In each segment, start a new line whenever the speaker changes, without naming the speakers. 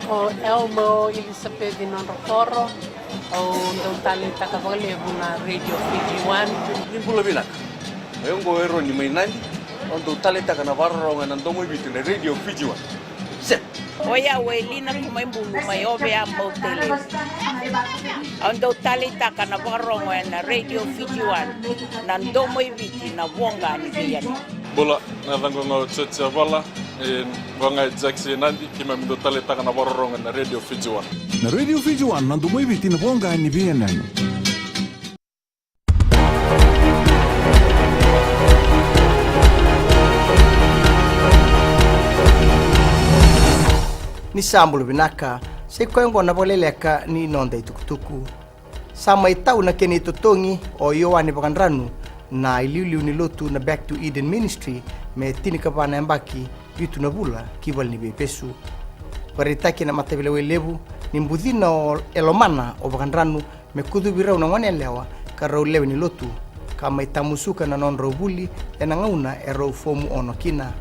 O Elmo Elizabeth Nonroforo o ndong talenta kavalevu na Radio Fiji One.
Nimbula bilak. Ayongo ero ni mainandi. Ondo talenta kana varro ngana ndomo bitu na Radio Fiji One. Set.
Oya welina kumaimbulu mayobe ambotele. Ondo talenta kana varro ngana Radio Fiji One. Na ndomo ibiti na wonga ni biyani.
Bola na dango ngao tsetsia bala. Wanga Jackson nandi kima mindo talenta kana varro ngana Radio Fiji One.
Na Radio Fiji One na ndomo ibiti na wonga ni biyani.
Ni sambulu binaka se koengo na boleleka ni nonda itukutuku sama itau na keni totongi o yoani bakandranu na iliuliu ni lotu na Back to Eden Ministry me tini kapana mbaki yutu na bula kibal ni bepesu paritaki na matebele welebu ni mbudhina o elomana o bakandranu me kudu birau na ngone lewa karau lewe ni lotu kama itamusuka na non robuli ena ngauna ero fomu ono kina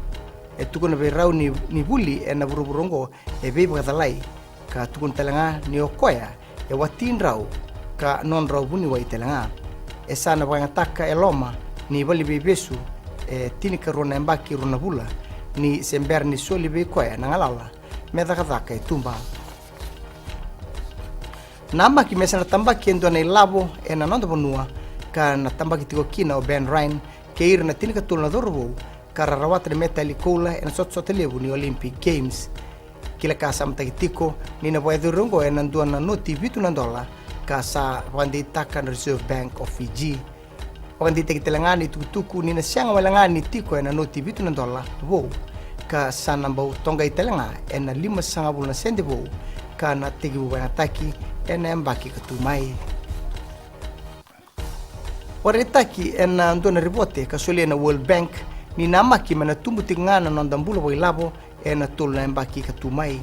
tukun na berau ni buli na buruburongo be bagatalai ka tukun telanga ni okoya watin rau ka non rau buni wa telanga sana bangataka eloma ni bali bebesu tini ka rona mbaki rona bula ni sember ni soli be koya nangalala medakataka tumba nama ki mesana tambaki endo na labo na nondo bonua ka na tambaki tiko kina o Ben Ryan ke ir na tini ka tulna dorbo kararawat na metali kola en sot lebu ni Olympic Games kila kasa mtakitiko ni na boy durungo en andua na noti vitu na dola kasa wandi takan Reserve Bank of Fiji wandi tekitelangani tukutuku ni na sianga walangani tiko en noti vitu na dola wo ka sana mbau tonga itelanga en 5 senti wo ka na tegi wanataki en mbaki katumai waritaki en andua na ribote ka soli na World Bank ni namaki mana tumbu tingana nondambula boy labo na tulna mbaki katumai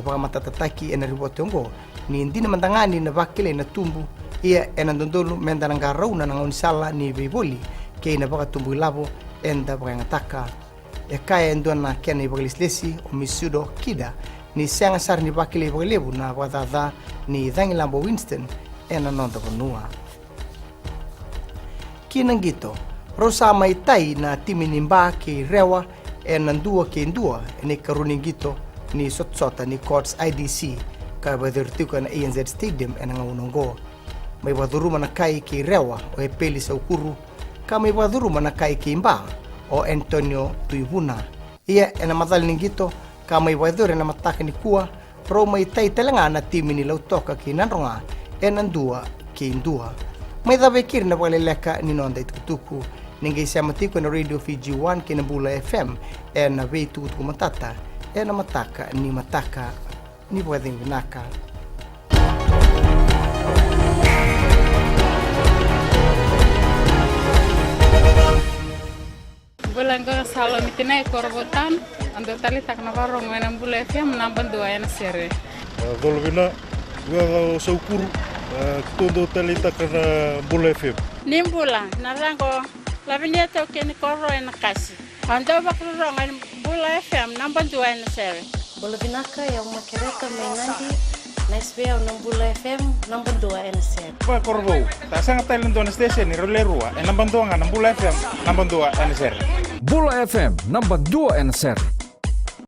baka matatataki na ribote ngo ni ndina mandangani na bakile na tumbu ia na ndondolu mendananga rauna na ngonsala ni biboli ke na baka tumbu labo enda baka ngataka kaya ndo na kena ibagalislesi o misudo kida ni senga sar ni bakile ibagalebu na wadada ni dhangi lambo Winston na nonda bonua kinangito rosa maitai na timi nimba ke rewa nandua ke ndua ni karuningito ni sotsota ni courts IDC ka badurtuka na ANZ Stadium ngaunongo may baduruma na kai ke rewa o peli sa ukuru ka may baduruma na kai ke imba o Antonio Tuibuna ia madal ningito ka may badure na mataka ni kuwa pro may tai talanga na timi ni lautoka ke nanronga nandua ke ndua may dabekir na waleleka ni nonda itukutuku ninguém se matiko na Radio Fiji One que na Bula FM na veitu kumatata na mataka ni pwedeng vinaka
Bulan ko salo mitinay korbotan ando talita na varong na Bula FM namban dua na sere
Dolvina wa saukuru todo talita na Bula FM
Nimbula narango labinya to ken korro en kasi ando bakro ngan Bula FM namban dua na sere
Bula binaka ya makereta mainandi Naisbea ng Bula FM namban dua na sere
Pa korbo ta sanga tailen don station ni rolerua en namban dua ng Bula FM namban dua na sere
Bula FM namban 2 na sere